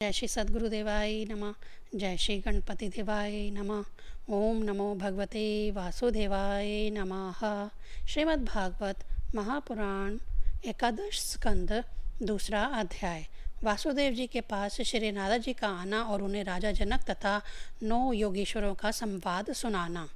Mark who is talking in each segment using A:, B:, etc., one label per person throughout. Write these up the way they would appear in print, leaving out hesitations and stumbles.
A: जय श्री सद्गुरुदेवाय नमः। जय श्री गणपति देवाय नमः। ओम नमो भगवते वासुदेवाय नमः। श्रीमद् भागवत महापुराण एकादश स्कंद दूसरा अध्याय। वासुदेव जी के पास श्री नारद जी का आना और उन्हें राजा जनक तथा 9 योगीश्वरों का संवाद सुनाना।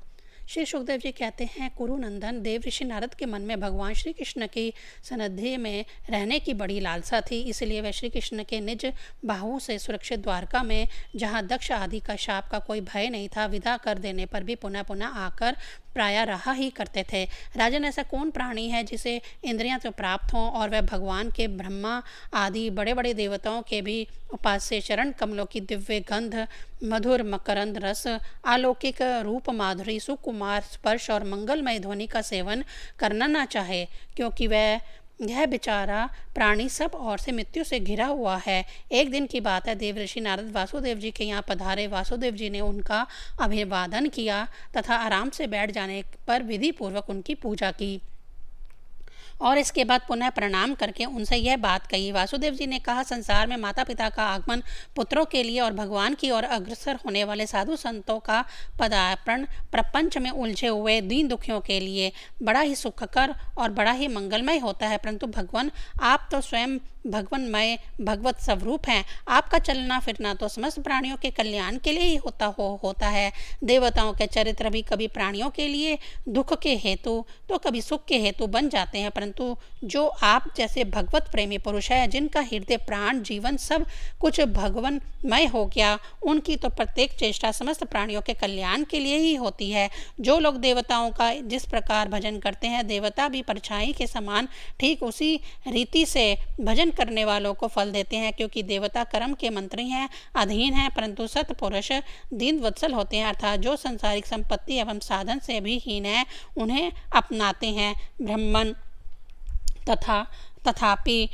A: श्री सुखदेव जी कहते हैं, कुरुनंदन देव ऋषि नारद के मन में भगवान श्री कृष्ण की सन्निधि में रहने की बड़ी लालसा थी। इसलिए वह श्री कृष्ण के निज बाहुओं से सुरक्षित द्वारका में, जहाँ दक्ष आदि का शाप का कोई भय नहीं था, विदा कर देने पर भी पुनः पुनः आकर प्राय रहा ही करते थे। राजन, ऐसा कौन प्राणी है जिसे इंद्रियां तो प्राप्त हों और वह भगवान के ब्रह्मा आदि बड़े बड़े देवताओं के भी उपास्य चरण कमलों की दिव्य गंध, मधुर मकरंद रस, अलौकिक रूप माधुरी, सुकुमार स्पर्श और मंगलमय ध्वनि का सेवन करना न चाहे, क्योंकि वह यह बेचारा प्राणी सब ओर से मृत्यु से घिरा हुआ है। एक दिन की बात है, देव ऋषि नारद वासुदेव जी के यहाँ पधारे। वासुदेव जी ने उनका अभिवादन किया तथा आराम से बैठ जाने पर विधि पूर्वक उनकी पूजा की और इसके बाद पुनः प्रणाम करके उनसे यह बात कही। वासुदेव जी ने कहा, संसार में माता पिता का आगमन, पुत्रों के लिए और भगवान की ओर अग्रसर होने वाले साधु संतों का पदार्पण प्रपंच में उलझे हुए दीन दुखियों के लिए बड़ा ही सुखकर और बड़ा ही मंगलमय होता है। परंतु भगवान, आप तो स्वयं भगवन्मय भगवत स्वरूप हैं। आपका चलना फिरना तो समस्त प्राणियों के कल्याण के लिए ही होता है। देवताओं के चरित्र भी कभी प्राणियों के लिए दुख के हेतु तो कभी सुख के हेतु बन जाते हैं, परंतु जो आप जैसे भगवत प्रेमी पुरुष है, जिनका हृदय प्राण जीवन सब कुछ भगवन्मय हो गया, उनकी तो प्रत्येक चेष्टा समस्त प्राणियों के कल्याण के लिए ही होती है। जो लोग देवताओं का जिस प्रकार भजन करते हैं, देवता भी परछाई के समान ठीक उसी रीति से भजन करने वालों को फल देते हैं, क्योंकि देवता कर्म के मंत्री हैं, अधीन हैं, परंतु सत्पुरुष दीन वत्सल होते हैं, अर्थात जो संसारिक संपत्ति एवं साधन से भी हीन है, उन्हें अपनाते हैं। ब्राह्मण तथापि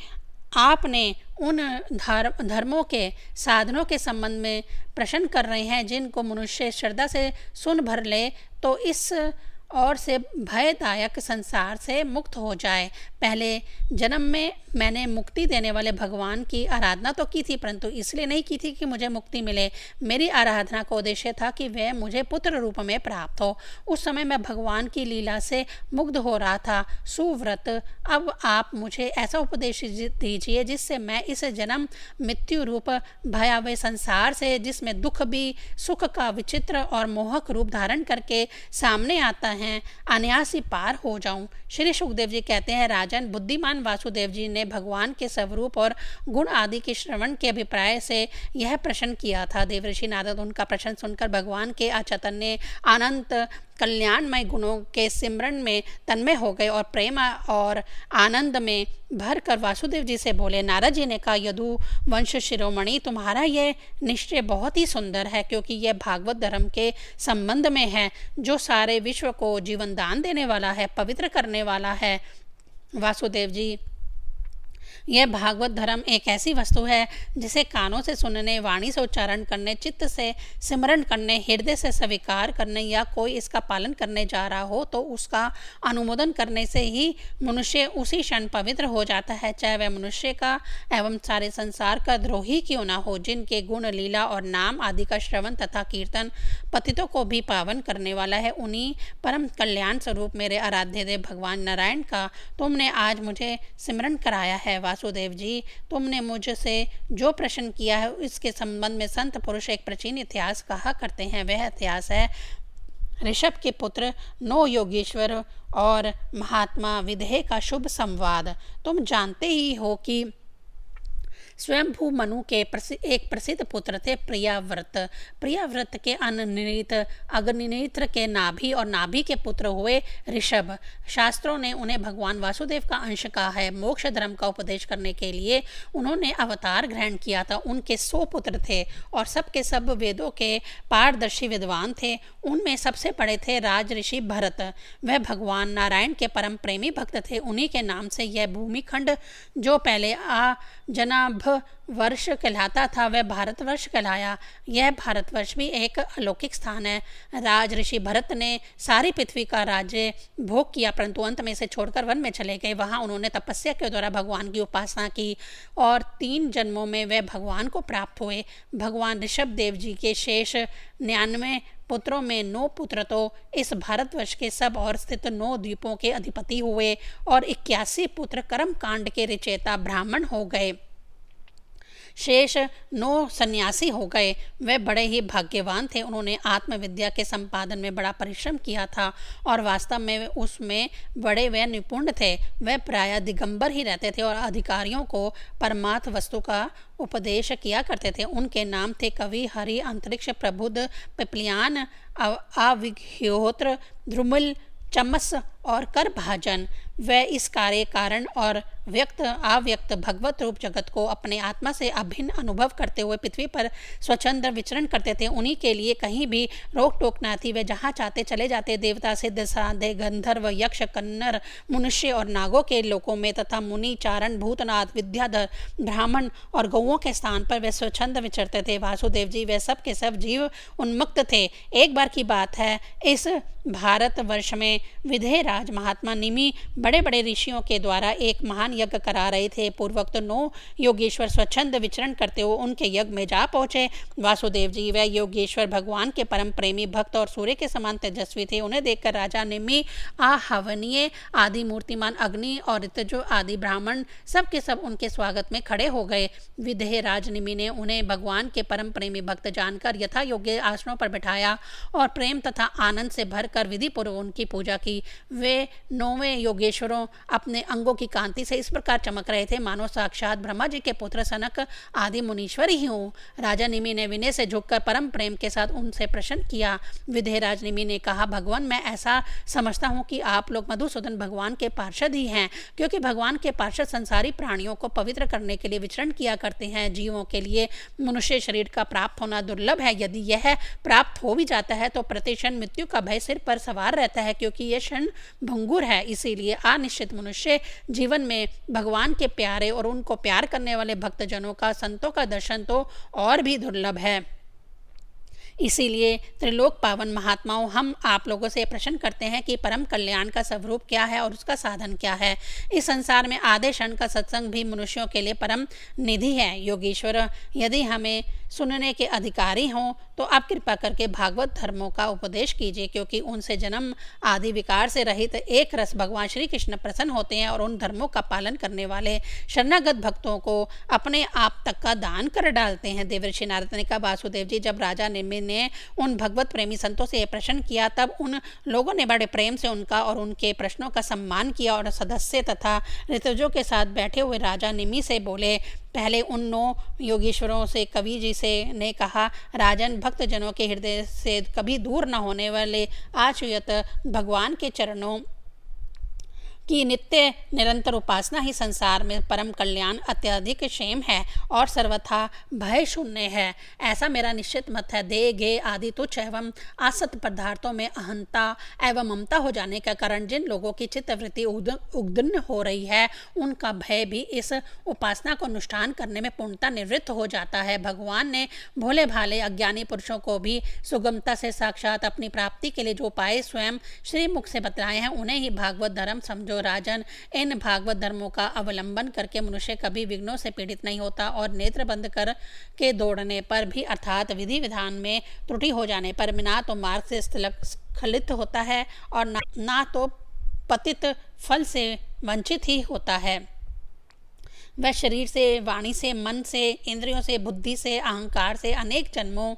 A: आपने उन धर्मों के साधनों के संबंध में प्रश्न कर रहे हैं, जिनको मनुष्य श्रद्धा से सुन भर ले तो इस और से भयदायक संसार से मुक्त हो जाए। पहले जन्म में मैंने मुक्ति देने वाले भगवान की आराधना तो की थी, परंतु इसलिए नहीं की थी कि मुझे मुक्ति मिले। मेरी आराधना का उद्देश्य था कि वह मुझे पुत्र रूप में प्राप्त हो। उस समय मैं भगवान की लीला से मुग्ध हो रहा था। सुव्रत, अब आप मुझे ऐसा उपदेश दीजिए जिससे मैं इस जन्म मृत्यु रूप भयावह संसार से, जिसमें दुख भी सुख का विचित्र और मोहक रूप धारण करके सामने आता है, अनायास ही पार हो जाऊं। श्री सुखदेव जी कहते हैं, राजन, बुद्धिमान वासुदेव जी ने भगवान के स्वरूप और गुण आदि के श्रवण के अभिप्राय से यह प्रश्न किया था। देवर्षि नारद उनका प्रश्न सुनकर भगवान के अचैतन्य अनंत कल्याणमय गुणों के सिमरन में तन्मय हो गए और प्रेम और आनंद में भर कर वासुदेव जी से बोले। नारद जी ने कहा, यदु वंश शिरोमणि, तुम्हारा यह निश्चय बहुत ही सुंदर है, क्योंकि यह भागवत धर्म के संबंध में है, जो सारे विश्व को जीवन दान देने वाला है, पवित्र करने वाला है। वासुदेव जी, यह भागवत धर्म एक ऐसी वस्तु है जिसे कानों से सुनने, वाणी से उच्चारण करने, चित्त से सिमरण करने, हृदय से स्वीकार करने या कोई इसका पालन करने जा रहा हो तो उसका अनुमोदन करने से ही मनुष्य उसी क्षण पवित्र हो जाता है, चाहे वह मनुष्य का एवं सारे संसार का द्रोही क्यों ना हो। जिनके गुण, लीला और नाम आदि का श्रवण तथा कीर्तन पतितों को भी पावन करने वाला है, उन्हीं परम कल्याण स्वरूप मेरे आराध्य देव भगवान नारायण का तुमने आज मुझे सिमरण कराया है। वासुदेव जी, तुमने मुझसे जो प्रश्न किया है इसके संबंध में संत पुरुष एक प्राचीन इतिहास कहा करते हैं। वह इतिहास है ऋषभ के पुत्र 9 योगेश्वर और महात्मा विदेह का शुभ संवाद। तुम जानते ही हो कि स्वयंभू मनु के एक प्रसिद्ध पुत्र थे प्रियाव्रत। प्रियाव्रत के अनिर्णित अग्निनेत्र के नाभि और नाभि के पुत्र हुए ऋषभ। शास्त्रों ने उन्हें भगवान वासुदेव का अंश कहा है। मोक्ष धर्म का उपदेश करने के लिए उन्होंने अवतार ग्रहण किया था। उनके 100 पुत्र थे और सबके सब वेदों के पारदर्शी विद्वान थे। उनमें सबसे बड़े थे राज ऋषि भरत। वह भगवान नारायण के परम प्रेमी भक्त थे। उन्हीं के नाम से यह भूमिखंड, जो पहले जनाभ वर्ष कहलाता था वह भारतवर्ष कहलाया। यह भारतवर्ष भी एक अलौकिक स्थान है। राज ऋषि भरत ने सारी पृथ्वी का राज्य भोग किया, परंतु अंत में इसे छोड़कर वन में चले गए। वहाँ उन्होंने तपस्या के द्वारा भगवान की उपासना की और 3 जन्मों में वे भगवान को प्राप्त हुए। भगवान ऋषभ देव जी के शेष 99 पुत्रों में 9 पुत्र तो इस भारतवर्ष के सब और स्थित 9 द्वीपों के अधिपति हुए और 81 पुत्र कर्म कांड के रचयिता ब्राह्मण हो गए। शेष 9 सन्यासी हो गए। वे बड़े ही भाग्यवान थे। उन्होंने आत्मविद्या के संपादन में बड़ा परिश्रम किया था और वास्तव में उसमें बड़े वे निपुण थे। वे प्रायः दिगंबर ही रहते थे और अधिकारियों को परमार्थ वस्तु का उपदेश किया करते थे। उनके नाम थे कवि, हरि, अंतरिक्ष, प्रबुद्ध, पिपलियान, अविघ्योत्र, ध्रुमिल, चमस और करभाजन। वे इस कार्य कारण और व्यक्त अव्यक्त भगवत रूप जगत को अपने आत्मा से अभिन्न अनुभव करते हुए पृथ्वी पर स्वच्छंद विचरण करते थे। उन्हीं के लिए कहीं भी रोक टोक न थी। वे जहाँ चाहते चले जाते। देवता, सिद्ध, साधे, गंधर्व, यक्ष, कन्नर, मनुष्य और नागों के लोकों में तथा मुनि, चारण, भूतनाथ, विद्याधर, ब्राह्मण और गौओं के स्थान पर वे स्वच्छंद विचरते थे। वासुदेव जी वे सब के सब जीव उन्मुक्त थे। एक बार की बात है, इस भारतवर्ष में विदेह राज महात्मा निमि बड़े बड़े ऋषियों के द्वारा एक महान यज्ञ करा रहे थे। पूर्वोक्त 9 योगेश्वर स्वच्छंद विचरण करते हुए उनके यज्ञ में जा पहुंचे। वासुदेव जी व योगेश्वर भगवान के परम प्रेमी भक्त और सूर्य के समान तेजस्वी थे। उन्हें देखकर राजा निमि, आहवनीय आदि मूर्तिमान अग्नि और ऋतजो आदि ब्राह्मण सब के सब उनके स्वागत में खड़े हो गए। विदेह राज निमि ने उन्हें भगवान के परम प्रेमी भक्त जानकर यथा योग्य आसनों पर बैठाया और प्रेम तथा आनंद से भरकर विधि पूर्वक उनकी पूजा की। वे 9वें योगेश्वरों अपने अंगों की कांति से इस प्रकार चमक रहे थे मानो साक्षात ब्रह्मा जी के पुत्र सनक आदि मुनीश्वर ही हों। राजा निमि ने विनय से झुककर परम प्रेम के साथ उनसे प्रश्न किया। विदेहराज निमि ने कहा, भगवान, मैं ऐसा समझता हूँ कि आप लोग मधुसूदन भगवान के पार्षद ही हैं, क्योंकि भगवान के पार्षद संसारी प्राणियों को पवित्र करने के लिए विचरण किया करते हैं। जीवों के लिए मनुष्य शरीर का प्राप्त होना दुर्लभ है। यदि यह प्राप्त हो भी जाता है तो प्रतिक्षण मृत्यु का भय सिर पर सवार रहता है, क्योंकि यह क्षण भंगुर है। इसीलिए अनिश्चित मनुष्य जीवन में भगवान के प्यारे और उनको प्यार करने वाले भक्तजनों का, संतों का दर्शन तो और भी दुर्लभ है। इसीलिए त्रिलोक पावन महात्माओं, हम आप लोगों से प्रश्न करते हैं कि परम कल्याण का स्वरूप क्या है और उसका साधन क्या है। इस संसार में आधे क्षण का सत्संग भी मनुष्यों के लिए परम निधि है। योगेश्वर, यदि हमें सुनने के अधिकारी हों तो आप कृपा करके भागवत धर्मों का उपदेश कीजिए, क्योंकि उनसे जन्म आदि विकार से रहित एक रस भगवान श्री कृष्ण प्रसन्न होते हैं और उन धर्मों का पालन करने वाले शरणागत भक्तों को अपने आप तक का दान कर डालते हैं। देवर्षि नारद ने कहा, वासुदेव जी, जब राजा निमि ने उन भगवत प्रेमी संतों से प्रश्न किया तब उन लोगों ने बड़े प्रेम से उनका और उनके प्रश्नों का सम्मान किया और सदस्य तथा ऋतुजों के साथ बैठे हुए राजा निमि से बोले। पहले उन 9 योगेश्वरों से कवि जी से ने कहा, राजन, भक्तजनों के हृदय से कभी दूर न होने वाले आश्रित भगवान के चरणों की नित्य निरंतर उपासना ही संसार में परम कल्याण, अत्यधिक क्षेम है और सर्वथा भय शून्य है। ऐसा मेरा निश्चित मत है। देह, गे आदि तुच्छ एवं असत पदार्थों में अहंता एवं ममता हो जाने के कारण जिन लोगों की चित्तवृत्ति उद्विग्न हो रही है, उनका भय भी इस उपासना को अनुष्ठान करने में पूर्णतः निवृत्त हो जाता है। भगवान ने भोले भाले अज्ञानी पुरुषों को भी सुगमता से साक्षात अपनी प्राप्ति के लिए जो उपाय स्वयं श्री मुख से बतलाए हैं, उन्हें ही भागवत धर्म समझो। राजन, इन भागवत धर्मों का अवलंबन करके मनुष्य कभी विघ्नों से पीड़ित नहीं होता और नेत्र बंद कर के दौड़ने पर भी, अर्थात विधि विधान में त्रुटि हो जाने पर ना तो मार्ग से स्खलित होता है और ना तो पतित फल से वंचित ही होता है। वह शरीर से, वाणी से, मन से, इंद्रियों से, बुद्धि से, अहंकार से अनेक जन्मों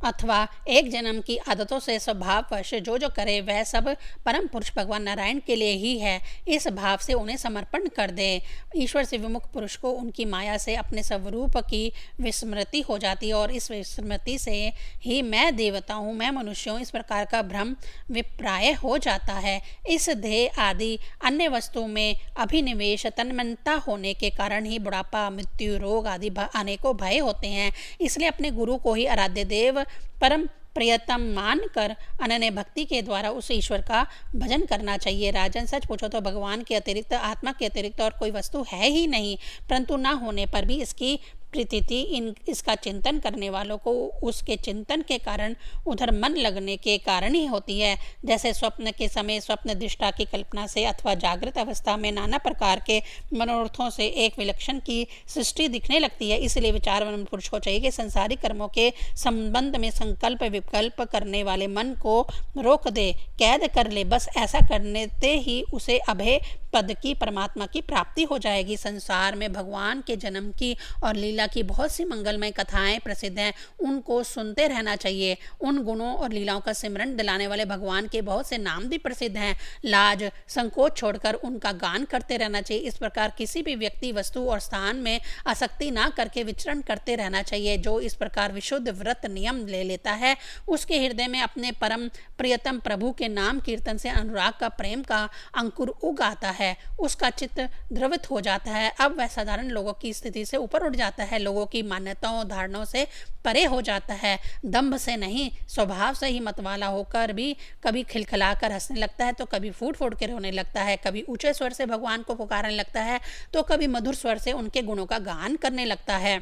A: अथवा एक जन्म की आदतों से स्वभाववश जो जो करे वह सब परम पुरुष भगवान नारायण के लिए ही है। इस भाव से उन्हें समर्पण कर दे। ईश्वर से विमुख पुरुष को उनकी माया से अपने स्वरूप की विस्मृति हो जाती है और इस विस्मृति से ही मैं देवता हूँ, मैं मनुष्य हूँ, इस प्रकार का भ्रम विप्राय हो जाता है। इस देह आदि अन्य वस्तु में अभिनिवेश तन्मयता होने के कारण ही बुढ़ापा, मृत्यु, रोग आदि अनेकों भय होते हैं। इसलिए अपने गुरु को ही आराध्य देव परम प्रियतम मानकर अनन्य भक्ति के द्वारा उस ईश्वर का भजन करना चाहिए। राजन, सच पूछो तो भगवान के अतिरिक्त, आत्मा के अतिरिक्त और कोई वस्तु है ही नहीं, परंतु ना होने पर भी इसकी प्रतीति इसका चिंतन करने वालों को उसके चिंतन के कारण उधर मन लगने के कारण ही होती है। जैसे स्वप्न के समय स्वप्न दृष्टा की कल्पना से अथवा जागृत अवस्था में नाना प्रकार के मनोरथों से एक विलक्षण की सृष्टि दिखने लगती है। इसलिए विचारवान पुरुष को चाहिए कि संसारिक कर्मों के संबंध में संकल्प विकल्प करने वाले मन को रोक दे, कैद कर ले। बस ऐसा करने से ही उसे अभय पद की, परमात्मा की प्राप्ति हो जाएगी। संसार में भगवान के जन्म की और लीला की बहुत सी मंगलमय कथाएं प्रसिद्ध हैं, उनको सुनते रहना चाहिए। उन गुणों और लीलाओं का स्मरण दिलाने वाले भगवान के बहुत से नाम भी प्रसिद्ध हैं। लाज संकोच छोड़कर उनका गान करते रहना चाहिए। इस प्रकार किसी भी व्यक्ति, वस्तु और स्थान में आसक्ति ना करके विचरण करते रहना चाहिए। जो इस प्रकार विशुद्ध व्रत नियम ले लेता है, उसके हृदय में अपने परम प्रियतम प्रभु के नाम कीर्तन से अनुराग का, प्रेम का अंकुर उग आता है, उसका चित्त द्रवित हो जाता है। अब वह साधारण लोगों की स्थिति से ऊपर उठ जाता है, लोगों की मान्यताओं धारणाओं से परे हो जाता है। दंभ से नहीं, स्वभाव से ही मतवाला होकर भी कभी खिलखिलाकर हंसने लगता है, तो कभी फूट फूट के रोने लगता है, कभी ऊंचे स्वर से भगवान को पुकारने लगता है, तो कभी मधुर स्वर से उनके गुणों का गान करने लगता है।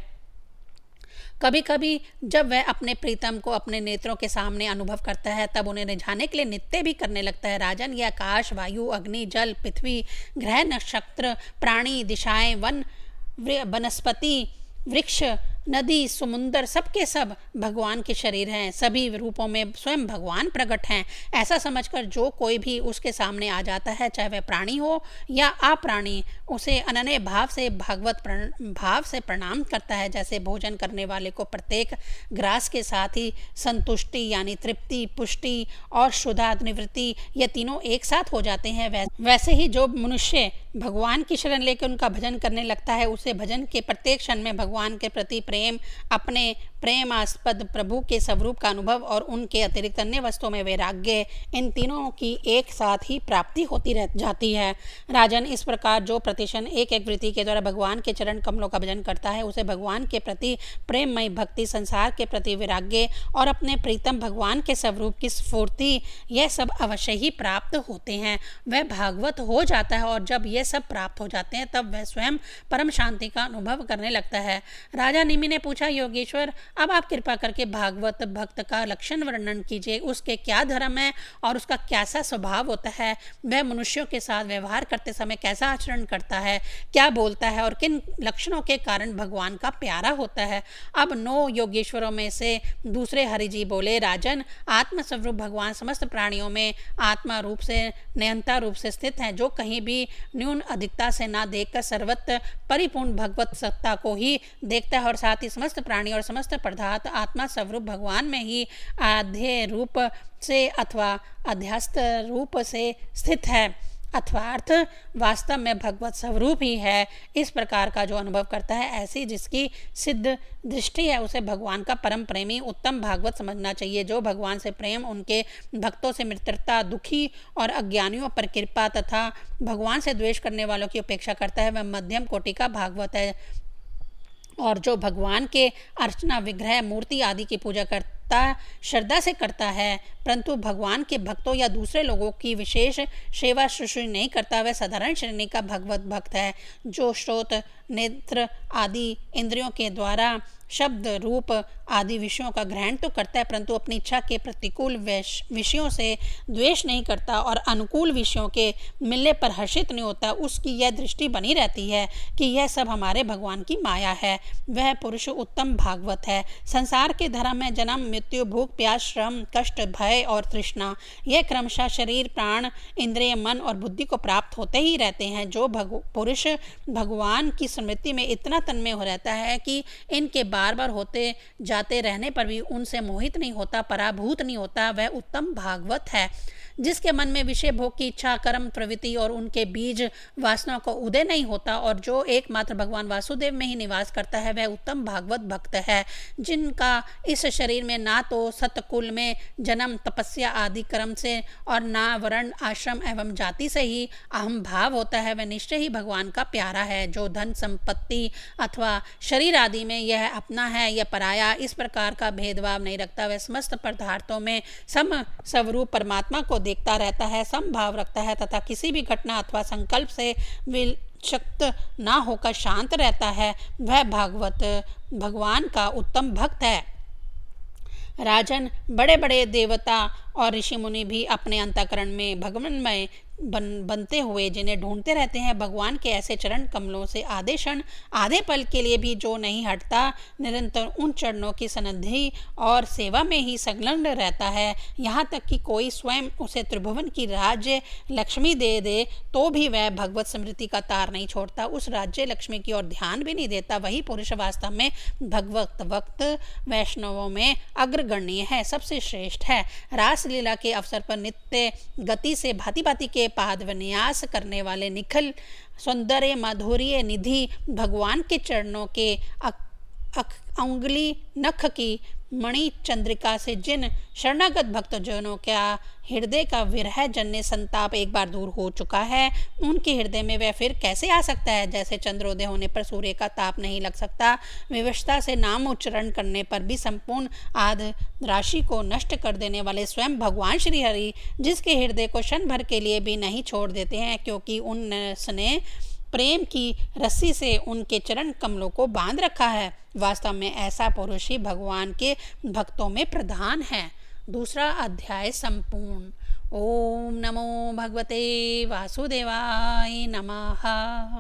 A: कभी कभी जब वह अपने प्रीतम को अपने नेत्रों के सामने अनुभव करता है, तब उन्हें रिझाने के लिए नृत्य भी करने लगता है। राजन, ये आकाश, वायु, अग्नि, जल, पृथ्वी, ग्रह, नक्षत्र, प्राणी, दिशाएं, वन, वनस्पति, वृक्ष, नदी, समुंदर, सबके सब भगवान के शरीर हैं। सभी रूपों में स्वयं भगवान प्रकट हैं। ऐसा समझकर जो कोई भी उसके सामने आ जाता है, चाहे वह प्राणी हो या अप्राणी, उसे अनन्य भाव से भागवत भाव से प्रणाम करता है। जैसे भोजन करने वाले को प्रत्येक ग्रास के साथ ही संतुष्टि यानी तृप्ति, पुष्टि और शुद्धा निवृत्ति, ये तीनों एक साथ हो जाते हैं, वैसे ही जो मनुष्य भगवान की शरण लेकर उनका भजन करने लगता है, उसे भजन के प्रत्येक क्षण में भगवान के प्रति प्रेम, अपने प्रेमास्पद प्रभु के स्वरूप का अनुभव और उनके अतिरिक्त अन्य वस्तुओं में वैराग्य, इन तीनों की एक साथ ही प्राप्ति होती रह जाती है। राजन, इस प्रकार जो प्रतिक्षण एक एक वृत्ति के द्वारा भगवान के चरण कमलों का भजन करता है, उसे भगवान के प्रति प्रेममय भक्ति, संसार के प्रति वैराग्य और अपने प्रीतम भगवान के स्वरूप की स्फूर्ति, यह सब अवश्य ही प्राप्त होते हैं। वह भागवत हो जाता है, और जब यह सब प्राप्त हो जाते हैं, तब वह स्वयं परम शांति का अनुभव करने लगता है। राजा निमि ने पूछा, योगेश्वर, अब आप कृपा करके भागवत भक्त का लक्षण वर्णन कीजिए। उसके क्या धर्म है और उसका कैसा स्वभाव होता है? वह मनुष्यों के साथ व्यवहार करते समय कैसा आचरण करता है, क्या बोलता है और किन लक्षणों के कारण भगवान का प्यारा होता है? अब 9 योगेश्वरों में से दूसरे हरिजी बोले, राजन, आत्मस्वरूप भगवान समस्त प्राणियों में आत्मा रूप से, नियंता रूप से स्थित है, जो कहीं भी न्यून अधिकता से ना देखकर सर्वत्र परिपूर्ण भगवत सत्ता को ही देखता है, और साथ ही समस्त प्राणी और समस्त पदार्थ आत्मा स्वरूप भगवान में ही आध्य रूप से अथवा अध्यास्त रूप से स्थित है, अथवा अर्थ वास्तव में भगवत स्वरूप ही है। इस प्रकार का जो अनुभव करता है, ऐसी जिसकी सिद्ध दृष्टि है, उसे भगवान का परम प्रेमी उत्तम भागवत समझना चाहिए। जो भगवान से प्रेम, उनके भक्तों से मित्रता, दुखी और अज्ञानियों पर कृपा तथा भगवान से द्वेष करने वालों की उपेक्षा करता है, वह मध्यम कोटि का भागवत है। और जो भगवान के अर्चना, विग्रह, मूर्ति आदि की पूजा करता, श्रद्धा से करता है, परंतु भगवान के भक्तों या दूसरे लोगों की विशेष सेवा शुश्रूषा नहीं करता, वह साधारण श्रेणी का भगवत भक्त है। जो श्रोत, नेत्र आदि इंद्रियों के द्वारा शब्द, रूप आदि विषयों का ग्रहण तो करता है, परंतु अपनी इच्छा के प्रतिकूल विषयों से द्वेष नहीं करता और अनुकूल विषयों के मिलने पर हर्षित नहीं होता, उसकी यह दृष्टि बनी रहती है कि यह सब हमारे भगवान की माया है। वह पुरुष उत्तम भागवत है। संसार के धर्म में जन्म, मृत्यु, भूख, प्यास, श्रम, कष्ट, भय और तृष्णा, यह क्रमशः शरीर, प्राण, इंद्रिय, मन और बुद्धि को प्राप्त होते ही रहते हैं। जो पुरुष भगवान की स्मृति में इतना तन्मय हो रहता है कि इनके बार बार होते जाते रहने पर भी उनसे मोहित नहीं होता, पराभूत नहीं होता, वह उत्तम भागवत है। जिसके मन में विषय भोग की इच्छा, कर्म प्रवृत्ति और उनके बीज वासना को उदय नहीं होता और जो एकमात्र भगवान वासुदेव में ही निवास करता है, वह उत्तम भागवत भक्त है। जिनका इस शरीर में ना तो सतकुल में जन्म, तपस्या आदि कर्म से और ना वर्ण, आश्रम एवं जाति से ही अहम भाव होता है, वह निश्चय ही भगवान का प्यारा है। जो धन संपत्ति अथवा शरीर आदि में यह अपना है या पराया, इस प्रकार का भेदभाव नहीं रखता, वह समस्त पदार्थों में सम स्वरूप परमात्मा को देखता रहता है, समभाव रखता है तथा किसी भी घटना अथवा संकल्प से विक्षिप्त ना होकर शांत रहता है, वह भगवान का उत्तम भक्त है। राजन, बड़े बड़े देवता और ऋषि मुनि भी अपने अंतःकरण में भगवानमय बनते हुए जिन्हें ढूंढते रहते हैं, भगवान के ऐसे चरण कमलों से आधे क्षण, आधे पल के लिए भी जो नहीं हटता, निरंतर उन चरणों की सन्निधि और सेवा में ही संलग्न रहता है, यहाँ तक कि कोई स्वयं उसे त्रिभुवन की राज्य लक्ष्मी दे दे तो भी वह भगवत स्मृति का तार नहीं छोड़ता, उस राज्य लक्ष्मी की ओर ध्यान भी नहीं देता। वही पुरुष वास्तव में भगवत भक्त वैष्णवों में अग्रगण्य है, सबसे श्रेष्ठ है। रासलीला के अवसर पर नित्य गति से भांति भांति के पाद विन्यास करने वाले निखिल सौंदर्य माधुर्य निधि भगवान के चरणों के अंगुली नख की मणि चंद्रिका से जिन शरणागत भक्तजनों का हृदय का विरह जन्य संताप एक बार दूर हो चुका है, उनके हृदय में वह फिर कैसे आ सकता है। जैसे चंद्रोदय होने पर सूर्य का ताप नहीं लग सकता, विवशता से नाम उच्चारण करने पर भी संपूर्ण आद राशि को नष्ट कर देने वाले स्वयं भगवान श्री हरि जिसके हृदय को क्षण भर के लिए भी नहीं छोड़ देते हैं, क्योंकि उनने प्रेम की रस्सी से उनके चरण कमलों को बांध रखा है। वास्तव में ऐसा पुरुष ही भगवान के भक्तों में प्रधान है। दूसरा अध्याय संपूर्ण। ओम नमो भगवते वासुदेवाय नमः।